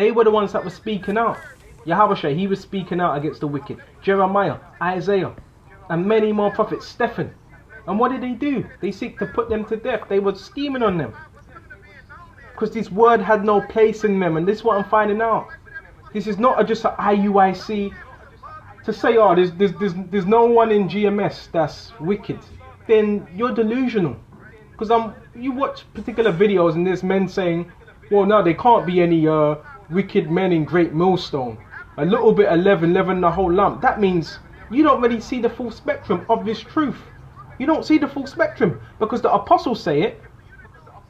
They were the ones that were speaking out. Yahweh, he was speaking out against the wicked. Jeremiah, Isaiah, and many more prophets. Stephen. And what did they do? They seek to put them to death. They were scheming on them. Because this word had no place in them. And this is what I'm finding out. This is not just an IUIC to say, oh, there's no one in GMS that's wicked. Then you're delusional. Because you watch particular videos and there's men saying, well, no, there can't be any wicked men in Great Millstone. A little bit of leaven the whole lump. That means you don't really see the full spectrum of this truth. You don't see the full spectrum because the apostles say it.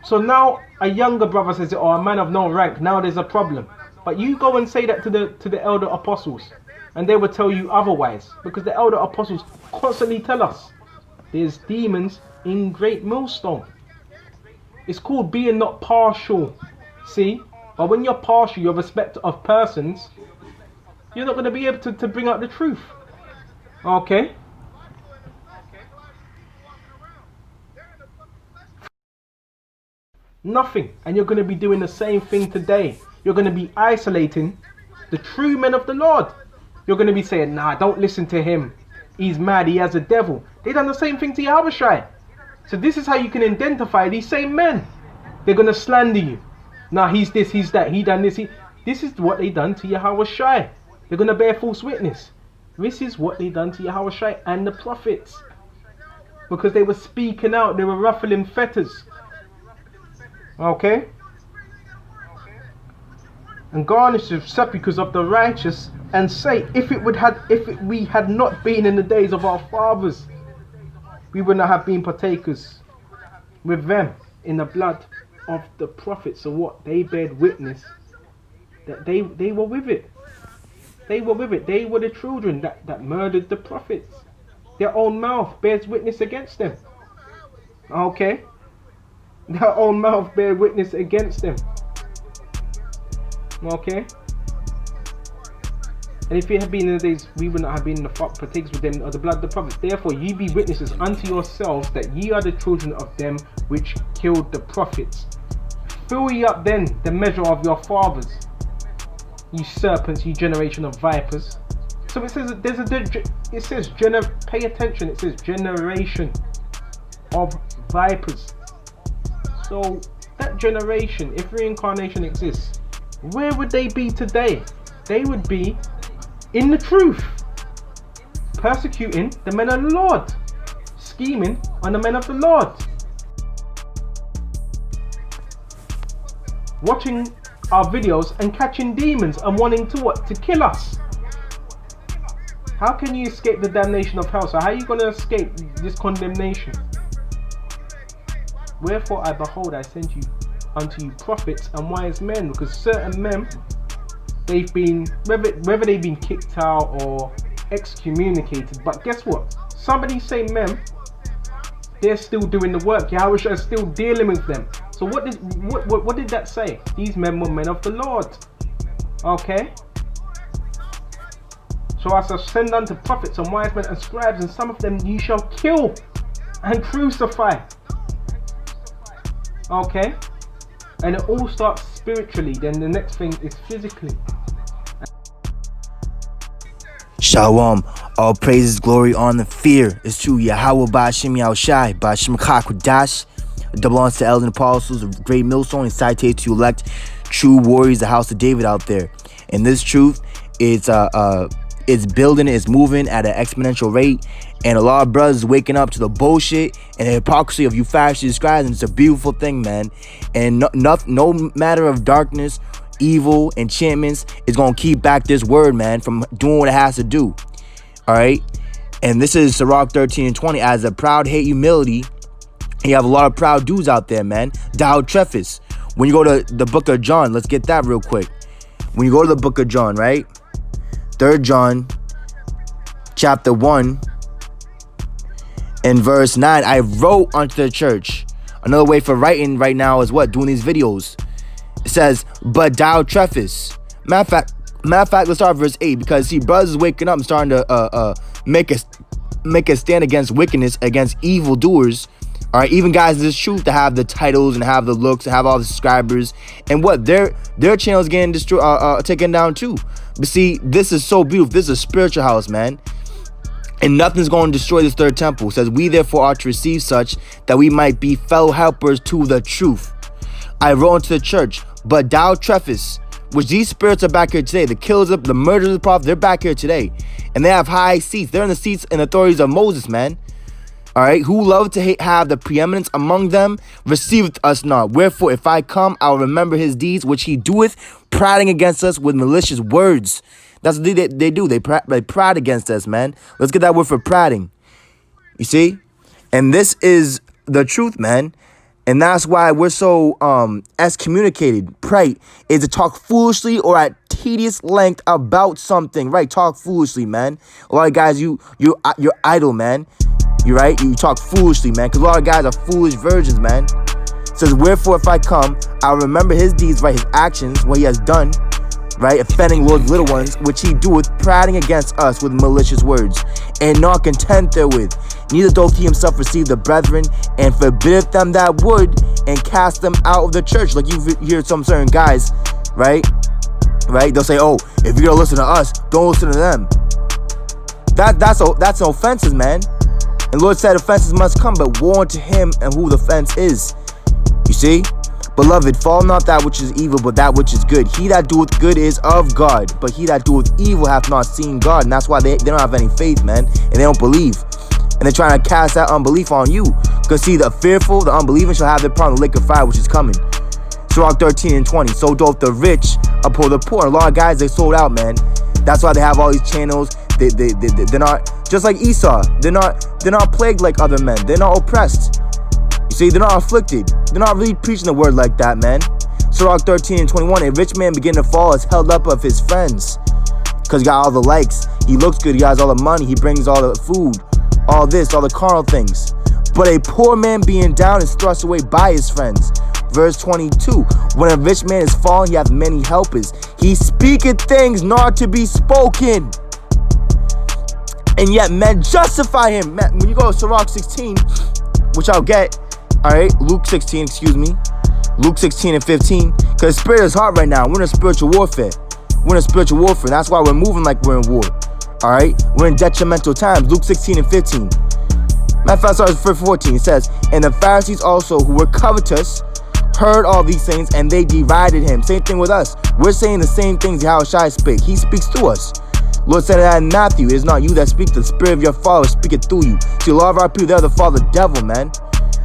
So now a younger brother says it, or a man of no rank, now there's a problem. But you go and say that to the elder apostles, and they will tell you otherwise, because the elder apostles constantly tell us there's demons in Great Millstone. It's called being not partial. See? But when you're partial, you're respect of persons, you're not going to be able to bring out the truth. Okay? Nothing. And you're going to be doing the same thing today. You're going to be isolating the true men of the Lord. You're going to be saying, nah, don't listen to him. He's mad. He has a devil. They done the same thing to Yahushua. So this is how you can identify these same men. They're going to slander you. Nah, he's this, he's that. He done this. This is what they done to Yahushua. They're going to bear false witness. This is what they done to Yahushua and the prophets. Because they were speaking out. They were ruffling feathers. Okay? And garnish the sepulchres of the righteous, and say, if we had not been in the days of our fathers, we would not have been partakers with them in the blood of the prophets. So what? They bared witness that they were with it. They were with it. They were the children that murdered the prophets. Their own mouth bears witness against them. Okay? Their own mouth bear witness against them. Okay? And if it had been in the days, we would not have been in the partakers with them of the blood of the prophets. Therefore, ye be witnesses unto yourselves that ye are the children of them which killed the prophets. Fill ye up then the measure of your fathers, ye serpents, ye generation of vipers. So it says pay attention. It says generation of vipers. So that generation, if reincarnation exists, where would they be today? They would be in the truth, persecuting the men of the Lord, scheming on the men of the Lord, watching our videos and catching demons and wanting to what? To kill us. How can you escape the damnation of hell? So how are you going to escape this condemnation? Wherefore I behold, I send you unto you prophets and wise men, because certain men, they've been, whether they've been kicked out or excommunicated, but guess what? Some of these same men, they're still doing the work. Yahweh is still dealing with them. So what did that say? These men were men of the Lord. Okay? So I shall send unto prophets and wise men and scribes, and some of them ye shall kill and crucify. Okay? And it all starts spiritually, then the next thing is physically. Shalom. All praises, glory, honor, fear is to Yahweh Ba'Shem Yahushai, Ba'Shem Kakwadash. Double honors to elders and apostles of Great Millstone, and citate to elect true warriors, the house of David out there. And this truth is it's building, it's moving at an exponential rate. And a lot of brothers waking up to the bullshit and the hypocrisy of you Pharisees, Scribes, and it's a beautiful thing, man. And no matter of darkness, evil, enchantments is going to keep back this word, man, from doing what it has to do. All right? And this is Sirach 13:20. As a proud hate humility, you have a lot of proud dudes out there, man. Thou Trephus. When you go to the book of John, let's get that real quick. When you go to the book of John, right? 3rd John, chapter 1, and verse 9. I wrote unto the church. Another way for writing right now is what? Doing these videos. It says, but thou Trephus. Matter of fact, let's start verse 8, because see, brothers waking up and starting to make a stand against wickedness, against evildoers, All right, even guys in this truth to have the titles and have the looks and have all the subscribers, and what their channel's getting taken down too. But see, this is so beautiful. This is a spiritual house, man. And nothing's going to destroy this third temple. It says, we therefore ought to receive such, that we might be fellow helpers to the truth. I wrote unto the church, but thou Trephus, which these spirits are back here today. The killers, the murderers of the prophet, they're back here today. And they have high seats. They're in the seats and authorities of Moses, man. All right, who love to have the preeminence among them, receiveth us not. Wherefore, if I come, I will remember his deeds, which he doeth, prating against us with malicious words. That's what they do. They prate against us, man. Let's get that word for prating. You see? And this is the truth, man. And that's why we're so excommunicated. Prate is to talk foolishly or at tedious length about something. Right? Talk foolishly, man. A lot of guys, you're idle, man. You right? You talk foolishly, man. Because a lot of guys are foolish virgins, man. It says, wherefore if I come, I'll remember his deeds, right? His actions, what he has done. Right, offending Lord's little ones, which he doeth, prating against us with malicious words, and not content therewith. Neither doth he himself receive the brethren, and forbiddeth them that would, and cast them out of the church. Like you hear some certain guys, right? They'll say, oh, if you're gonna listen to us, don't listen to them. That's offenses, man. And the Lord said offenses must come, but woe unto him and who the offense is. You see? Beloved, follow not that which is evil, but that which is good. He that doeth good is of God, but he that doeth evil hath not seen God. And that's why they don't have any faith, man, and they don't believe. And they're trying to cast that unbelief on you. Because see, the fearful, the unbelieving shall have their part in the lake of fire, which is coming. Sirach 13 and 20. So doth the rich uphold the poor. And a lot of guys, they sold out, man. That's why they have all these channels. They're not just like Esau. They're not plagued like other men. They're not oppressed. You see, they're not afflicted. They're not really preaching the word like that, man. Sirach 13 and 21. A rich man beginning to fall is held up of his friends. Because he got all the likes. He looks good. He has all the money. He brings all the food. All this, all the carnal things. But a poor man being down is thrust away by his friends. Verse 22. When a rich man is fallen, he hath many helpers. He speaketh things not to be spoken. And yet men justify him. When you go to Sirach 16, which I'll get. Alright, Luke 16, excuse me. Luke 16 and 15. Because the spirit is hot right now. We're in a spiritual warfare. That's why we're moving like we're in war. Alright? We're in detrimental times. Luke 16 and 15. Matter of fact, starts verse 14. It says, and the Pharisees also, who were covetous, heard all these things, and they derided him. Same thing with us. We're saying the same things Yahushua spake. He speaks through us. Lord said that in Matthew. It is not you that speak, the spirit of your father speaketh through you. See, a lot of our people, they're the father devil, man.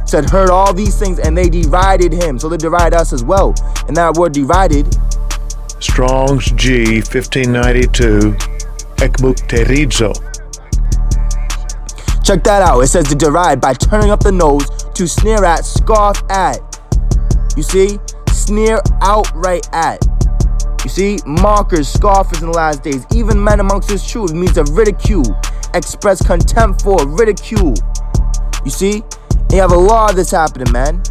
Said, heard all these things, and they derided him. So they deride us as well. And that word derided. Strong's G 1592. Ekmukterizo. Check that out. It says to deride by turning up the nose, to sneer at, scoff at. You see? Sneer outright at. You see? Mockers, scoffers in the last days. Even men amongst his truth means to ridicule. Express contempt for, ridicule. You see? And you have a lot of this happening, man.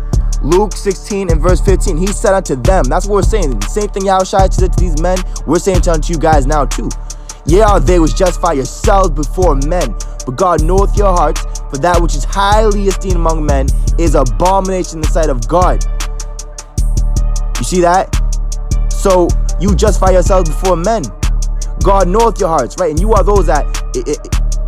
Luke 16 and verse 15. He said unto them. That's what we're saying. The same thing Yahushua said to these men, we're saying unto you guys now too. Ye are they which justify yourselves before men, but God knoweth your hearts, for that which is highly esteemed among men is abomination in the sight of God. You see that? So you justify yourselves before men. God knoweth your hearts, right? And you are those that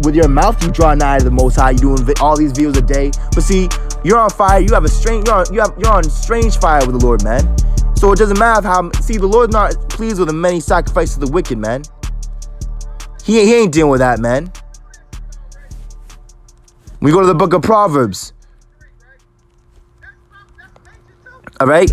with your mouth you draw nigh to the Most High. You're doing all these videos a day, but see, you're on fire. You have a strange. You're on strange fire with the Lord, man. So it doesn't matter how. See, the Lord's not pleased with the many sacrifices of the wicked, man. He ain't dealing with that, man. We go to the book of Proverbs. All right.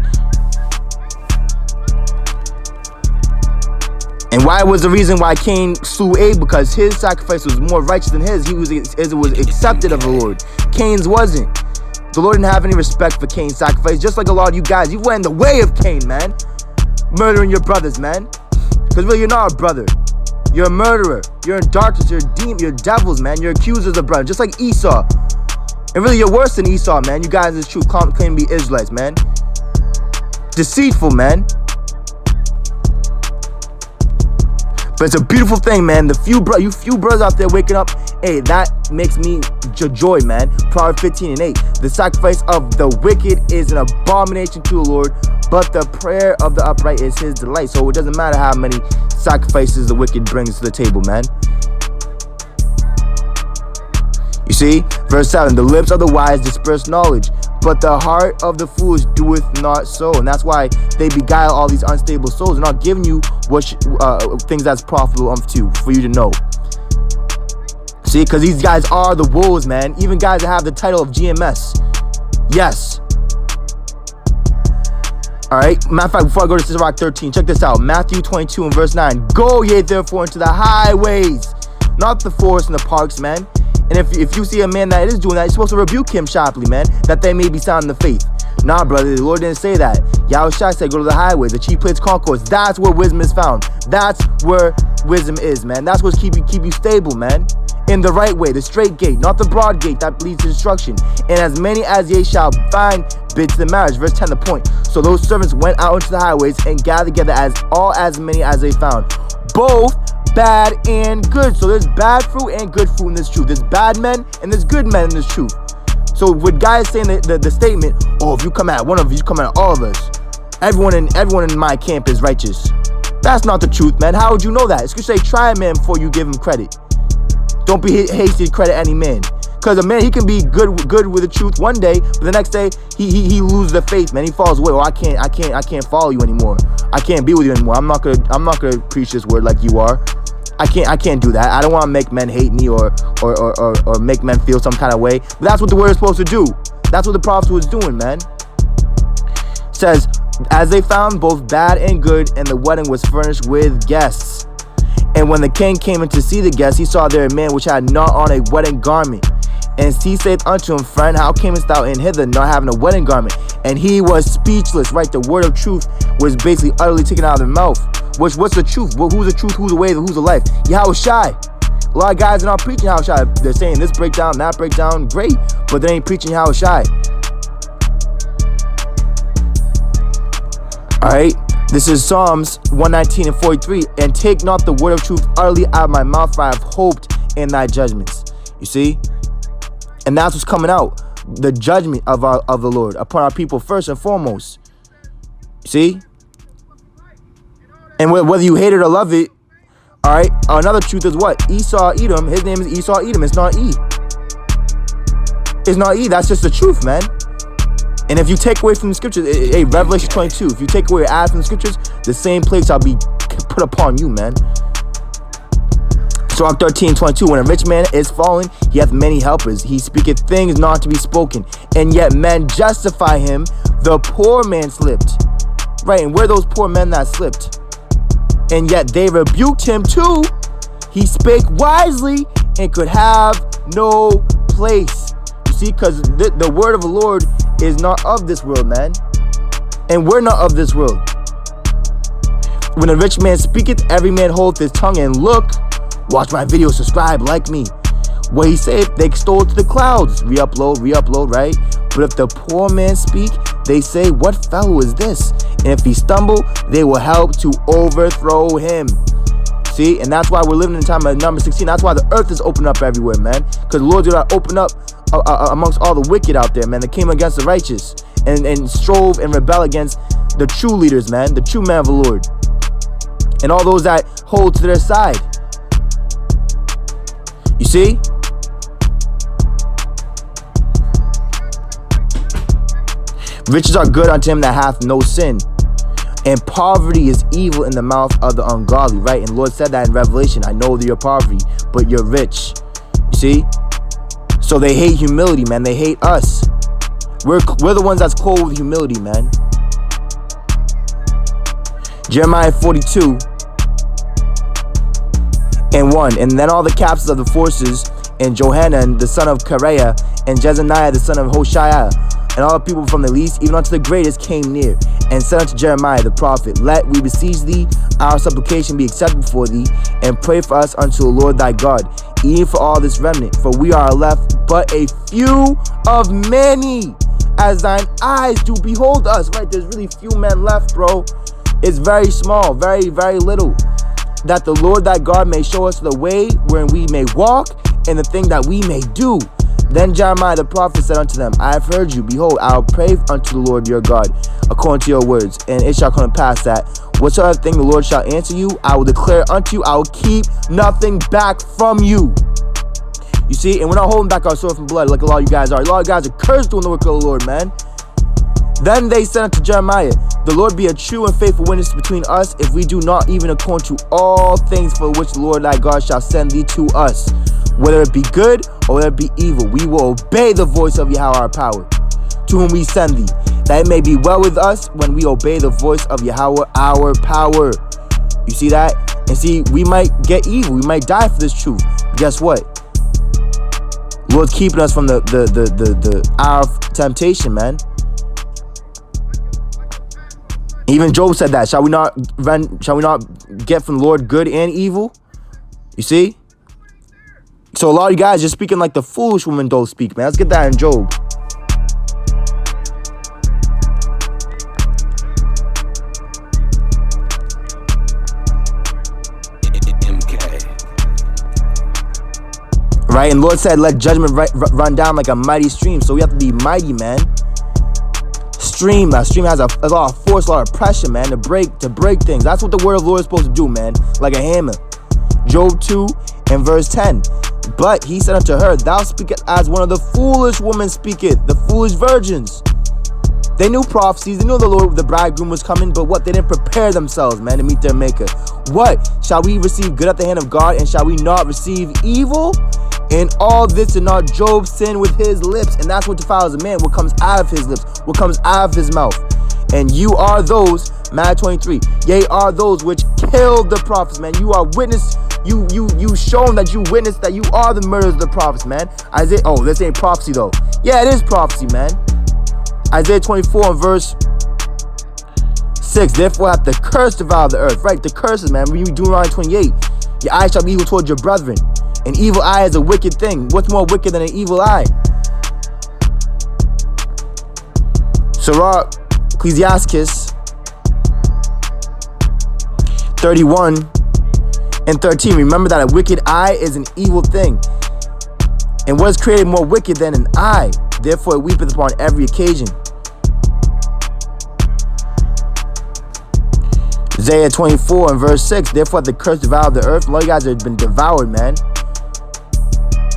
And why was the reason why Cain slew Abel? Because his sacrifice was more righteous than his. It was accepted of the Lord. Cain's wasn't. The Lord didn't have any respect for Cain's sacrifice. Just like a lot of you guys, you went in the way of Cain, man. Murdering your brothers, man. Because really, you're not a brother. You're a murderer. You're in darkness. You're a demon. You're devils, man. You're accusers of brother. Just like Esau. And really, you're worse than Esau, man. You guys is true. Claim to be Israelites, man. Deceitful, man. But it's a beautiful thing, man. You few brothers out there waking up, hey, that makes me joy, man. Proverbs 15:8. The sacrifice of the wicked is an abomination to the Lord, but the prayer of the upright is his delight. So it doesn't matter how many sacrifices the wicked brings to the table, man. You see, verse 7, the lips of the wise disperse knowledge, but the heart of the foolish doeth not so. And that's why they beguile all these unstable souls. They're not giving you things that's profitable for you to know. See, because these guys are the wolves, man. Even guys that have the title of GMS. Yes. Alright, matter of fact, before I go to Sirach 13, check this out. Matthew 22 and verse 9. Go ye therefore into the highways, not the forests and the parks, man. And if you see a man that is doing that, you're supposed to rebuke him sharply, man, that they may be sound in the faith. Nah, brother, the Lord didn't say that. Yahushua said, go to the highways, the chief plates concourse. That's where wisdom is found. That's where wisdom is, man. That's what's keep you stable, man. In the right way, the straight gate, not the broad gate that leads to destruction. And as many as ye shall find bid to the marriage. Verse 10, the point. So those servants went out into the highways and gathered together as many as they found, both bad and good. So there's bad fruit and good fruit in this truth. There's bad men and there's good men in this truth. So with guys saying the statement, oh, if you come at one of us, you come at all of us. Everyone in my camp is righteous. That's not the truth, man. How would you know that? It's gonna say try a man before you give him credit. Don't be hasty to credit any man. Because a man, he can be good with the truth one day, but the next day he loses the faith, man. He falls away. Oh, I can't follow you anymore. I can't be with you anymore. I'm not gonna preach this word like you are. I can't do that. I don't want to make men hate me or make men feel some kind of way. But that's what the word is supposed to do. That's what the prophet was doing, man. It says, as they found both bad and good, and the wedding was furnished with guests. And when the king came in to see the guests, he saw there a man which had not on a wedding garment. And he saith unto him, friend, how camest thou in hither not having a wedding garment? And he was speechless, right? The word of truth was basically utterly taken out of their mouth. What's the truth? Who's the truth? Who's the way? Who's the life? Yahushai. A lot of guys are not preaching Yahushai. They're saying this breakdown, that breakdown, great, but they ain't preaching Yahushai. Alright, this is Psalms 119 and 43. And take not the word of truth utterly out of my mouth, for I have hoped in thy judgments. You see? And that's what's coming out. The judgment of the Lord upon our people first and foremost. See? And whether you hate it or love it, all right, another truth is what? Esau, Edom, his name is Esau, Edom. It's not E. It's not E. That's just the truth, man. And if you take away from the scriptures, hey, Revelation 22, if you take away or add from the scriptures, the same plagues shall be put upon you, man. Sirach 13:22, when a rich man is fallen, he hath many helpers. He speaketh things not to be spoken, and yet men justify him. The poor man slipped. Right, and where are those poor men that slipped? And yet they rebuked him too. He spake wisely and could have no place. You see, because the word of the Lord is not of this world, man. And we're not of this world. When a rich man speaketh, every man holdeth his tongue, and look, watch my video, subscribe, like me. What he said, they extol it to the clouds. Re-upload, right? But if the poor man speak, they say, what fellow is this? And if he stumble, they will help to overthrow him. See, and that's why we're living in the time of number 16. That's why the earth is open up everywhere, man. Because the Lord did not open up amongst all the wicked out there, man. That came against the righteous and strove and rebel against the true leaders, man. The true man of the Lord. And all those that hold to their side. You see? Riches are good unto him that hath no sin, and poverty is evil in the mouth of the ungodly, right? And the Lord said that in Revelation. I know that you're poverty, but you're rich. You see? So they hate humility, man. They hate us. We're the ones that's clothed with humility, man. Jeremiah 42 and 1. And then all the captains of the forces, and Johanan the son of Kareah, and Jezaniah the son of Hoshaiah, and all the people from the least even unto the greatest came near, and said unto Jeremiah the prophet, let we beseech thee, our supplication be accepted before thee, and pray for us unto the Lord thy God, even for all this remnant, for we are left but a few of many, as thine eyes do behold us. Right, there's really few men left, bro. It's very small, very, very little. that the Lord thy God may show us the way wherein we may walk, and the thing that we may do. Then Jeremiah the prophet said unto them, I have heard you. Behold, I will pray unto the Lord your God according to your words. And it shall come to pass that whatsoever thing the Lord shall answer you, I will declare unto you. I will keep nothing back from you. You see, and we're not holding back our sword from blood like a lot of you guys are. A lot of you guys are cursed doing the work of the Lord, man. Then they said unto Jeremiah, the Lord be a true and faithful witness between us, if we do not even according to all things for which the Lord thy God shall send thee to us. Whether it be good or whether it be evil, we will obey the voice of Yahweh our power, to whom we send thee, that it may be well with us when we obey the voice of Yahweh our power. You see that? And see, we might get evil, we might die for this truth. But guess what? Lord's keeping us from the hour of temptation, man. Even Job said that. Shall we not get from the Lord good and evil? You see? So a lot of you guys are speaking like the foolish woman don't speak, man. Let's get that in Job. Right? And the Lord said, let judgment run down like a mighty stream. So we have to be mighty, man. That stream has a lot of force, a lot of pressure, man, to break things. That's what the word of the Lord is supposed to do, man, like a hammer. Job 2 and verse 10. But he said unto her, thou speakest as one of the foolish women speaketh, the foolish virgins. They knew prophecies, they knew the bridegroom was coming, but what? They didn't prepare themselves, man, to meet their maker. What? Shall we receive good at the hand of God, and shall we not receive evil? In all this did not Job sin with his lips, and that's what defiles a man, what comes out of his lips, what comes out of his mouth. And you are those, Matthew 23, yea, are those which killed the prophets, man. You are witness, you shown that you witnessed that you are the murderers of the prophets, man. Isaiah, oh, this ain't prophecy though. Yeah, it is prophecy, man. Isaiah 24 and verse 6, therefore hath the curse devoured the earth. Right, the curses, man. When you do Deuteronomy 28, your eye shall be evil towards your brethren. An evil eye is a wicked thing. What's more wicked than an evil eye? Sirach, Ecclesiastes 31 and 13. Remember that a wicked eye is an evil thing. And what is created more wicked than an eye? Therefore it weepeth upon every occasion. Isaiah 24 and verse 6. Therefore the curse devoured the earth. A lot of you guys have been devoured, man.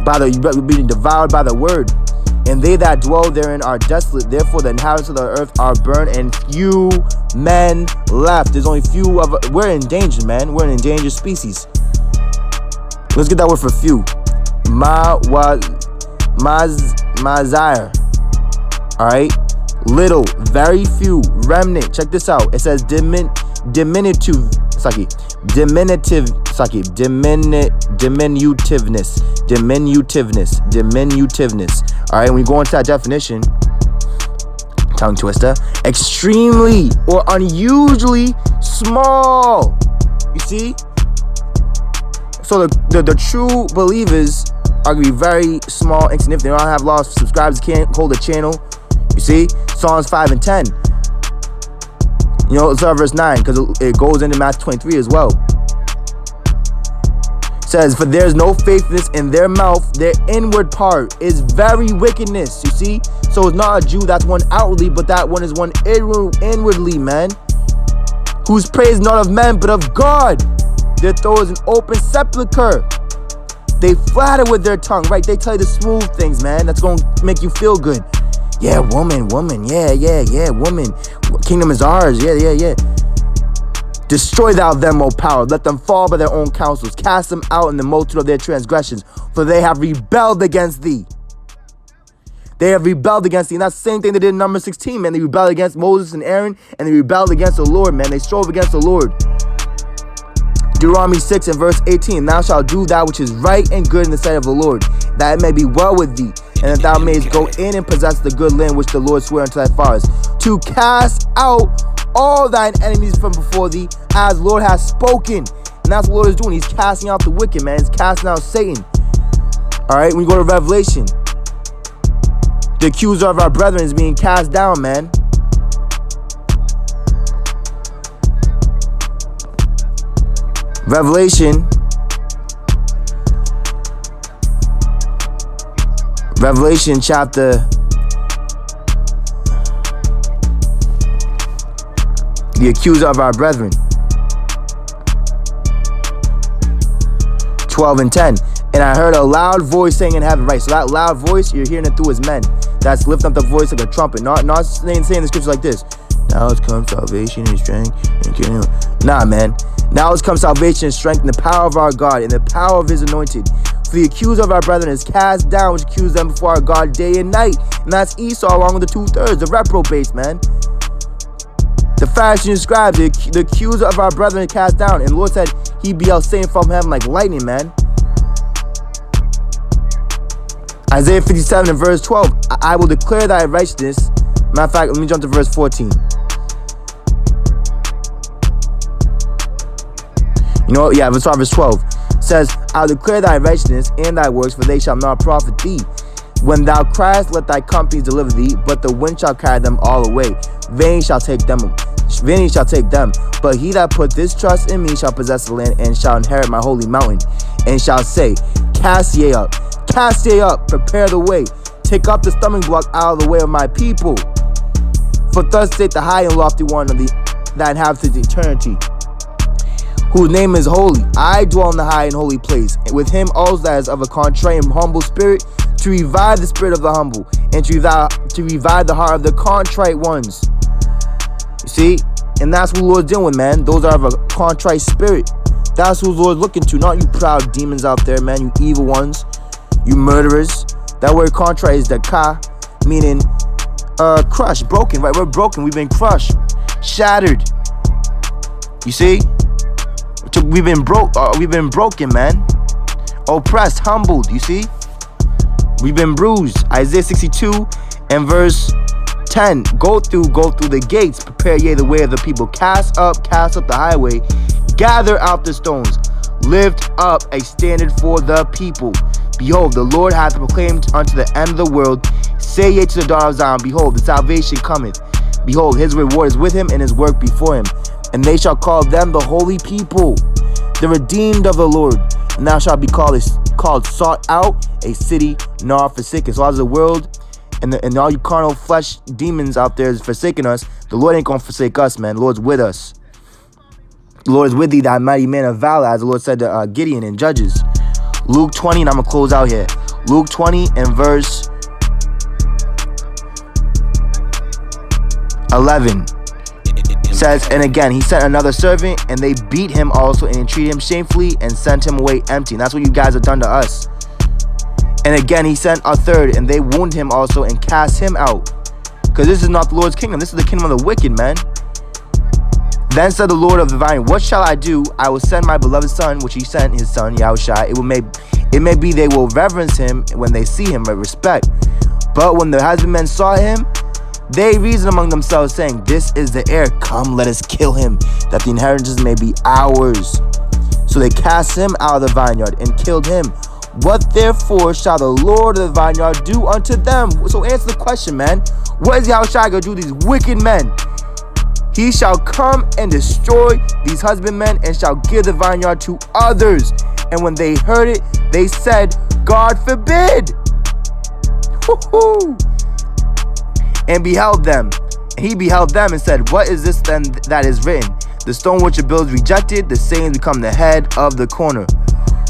You're being devoured by the word. And they that dwell therein are desolate. Therefore the inhabitants of the earth are burned, and few men left. There's only few of us. We're endangered, man. We're an endangered species. Let's get that word for few. Mazire. Alright. Little, very few, remnant. Check this out. It says diminutiveness. Alright, when we go into that definition, tongue twister, extremely or unusually small. You see? So the true believers are going to be very small, insignificant. They don't have a lot of subscribers, can't hold a channel. You see? Psalms 5 and 10. You know, it's verse 9, because it goes into Matthew 23 as well. It says, for there is no faithfulness in their mouth, their inward part is very wickedness. You see? So it's not a Jew that's one outwardly, but that one is one inwardly, man. Whose praise not of men, but of God. Their throat is an open sepulcher. They flatter with their tongue, right? They tell you the smooth things, man. That's going to make you feel good. Yeah, woman. Yeah, woman. Kingdom is ours. Yeah. Destroy thou them, O power. Let them fall by their own counsels. Cast them out in the multitude of their transgressions, for they have rebelled against thee. They have rebelled against thee. And that's the same thing they did in number 16, man. They rebelled against Moses and Aaron, and they rebelled against the Lord, man. They strove against the Lord. Deuteronomy 6 and verse 18. Thou shalt do that which is right and good in the sight of the Lord, that it may be well with thee, and that thou mayest go in and possess the good land which the Lord sware unto thy fathers, to cast out all thine enemies from before thee, as Lord has spoken. And that's what the Lord is doing. He's casting out the wicked, man. He's casting out Satan. Alright, when you go to Revelation, the accuser of our brethren is being cast down, man. Revelation chapter, the accuser of our brethren, 12 and 10. And I heard a loud voice saying in heaven, right? So that loud voice, you're hearing it through his men. That's lifting up the voice like a trumpet. Not saying the scripture like this. Now has come salvation and strength. Nah, man. Now has come salvation and strength and the power of our God and the power of his anointed. For the accuser of our brethren is cast down, which accused them before our God day and night. And that's Esau along with the 2/3, the reprobates, man. The Pharisees and Scribes, the accuser of our brethren is cast down. And the Lord said he beheld Satan from heaven like lightning, man. Isaiah 57 and verse 12. I will declare thy righteousness. Matter of fact, let me jump to verse 14. You know what? Yeah, verse 12 says, I'll declare thy righteousness and thy works, for they shall not profit thee. When thou criest, let thy companies deliver thee, but the wind shall carry them all away. Vain shall take them. But he that put this trust in me shall possess the land and shall inherit my holy mountain, and shall say, cast ye up, prepare the way, take up the stumbling block out of the way of my people. For thus saith the high and lofty one of that inhabiteth eternity, whose name is holy. I dwell in the high and holy place, and with him also that is of a contrite and humble spirit, to revive the spirit of the humble, and to revive the heart of the contrite ones. You see? And that's what the Lord's dealing with, man. Those are of a contrite spirit. That's who the Lord's looking to, not you proud demons out there, man, you evil ones, you murderers. That word contrite is the ka, meaning crushed, broken, right? We're broken, we've been crushed, shattered. You see? We've been broken, man. Oppressed, humbled, you see? We've been bruised. Isaiah 62 and verse 10. Go through the gates, prepare ye the way of the people. Cast up the highway, gather out the stones, lift up a standard for the people. Behold, the Lord hath proclaimed unto the end of the world. Say ye to the daughter of Zion, behold, the salvation cometh. Behold, his reward is with him, and his work before him. And they shall call them the holy people, the redeemed of the Lord. And thou shalt be called sought out, a city not forsaken. So as the world and all you carnal flesh demons out there is forsaking us, the Lord ain't gonna forsake us, man. The Lord's with us. The Lord is with thee, thy mighty man of valor, as the Lord said to Gideon in Judges. Luke 20, and I'm gonna close out here. Luke 20 and verse 11 says, and again he sent another servant, and they beat him also, and entreated him shamefully, and sent him away empty. And that's what you guys have done to us. And again he sent a third, and they wounded him also, and cast him out. Because this is not the Lord's kingdom, this is the kingdom of the wicked, man. Then said the Lord of the vine, what shall I do? I will send my beloved son, which he sent his son Yahushua. It may be they will reverence him when they see him, with respect. But when the husbandmen saw him, they reasoned among themselves, saying, this is the heir. Come, let us kill him, that the inheritance may be ours. So they cast him out of the vineyard and killed him. What therefore shall the Lord of the vineyard do unto them? So answer the question, man. What is Yahushua going to do to these wicked men? He shall come and destroy these husbandmen, and shall give the vineyard to others. And when they heard it, they said, God forbid. Woo-hoo. And beheld them. And he beheld them and said, what is this then that is written? The stone which the builders rejected, the same become the head of the corner.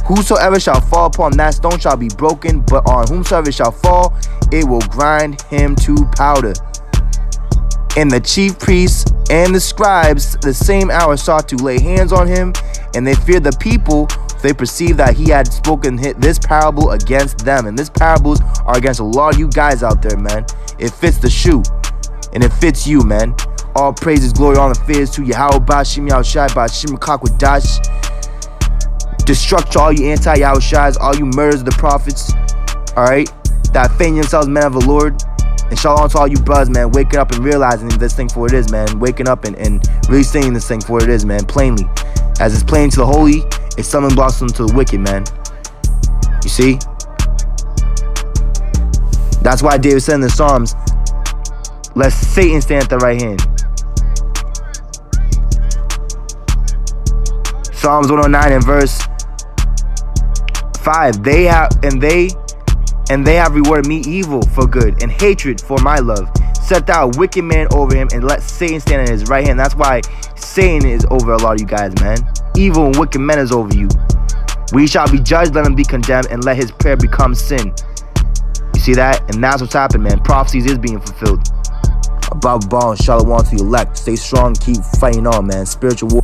Whosoever shall fall upon that stone shall be broken, but on whomsoever shall fall, it will grind him to powder. And the chief priests and the scribes the same hour sought to lay hands on him, and they feared the people. They perceived that he had spoken this parable against them. And these parables are against a lot of you guys out there, man. It fits the shoe, and it fits you, man. All praises, glory, honor, fears to Yahweh Bashim Yahushai Bashim Kakwadash. Destruct all you anti-Yahushais, all you murderers of the prophets, alright, that feign yourselves men of the Lord. And shalom to all you brothers, man, waking up and realizing this thing for what it is, man. Waking up and really seeing this thing for what it is, man, plainly. As it's plain to the holy, it's stumbling blocks to the wicked, man. You see? That's why David said in the Psalms, let Satan stand at the right hand. Psalms 109 and verse 5. They have rewarded me evil for good and hatred for my love. Set thou a wicked man over him, and let Satan stand at his right hand. That's why Satan is over a lot of you guys, man. Evil and wicked men is over you. We shall be judged, let him be condemned, and let his prayer become sin. You see that? And that's what's happened, man. Prophecies is being fulfilled. Above all, shalom to the elect. Stay strong, keep fighting on, man. Spiritual war.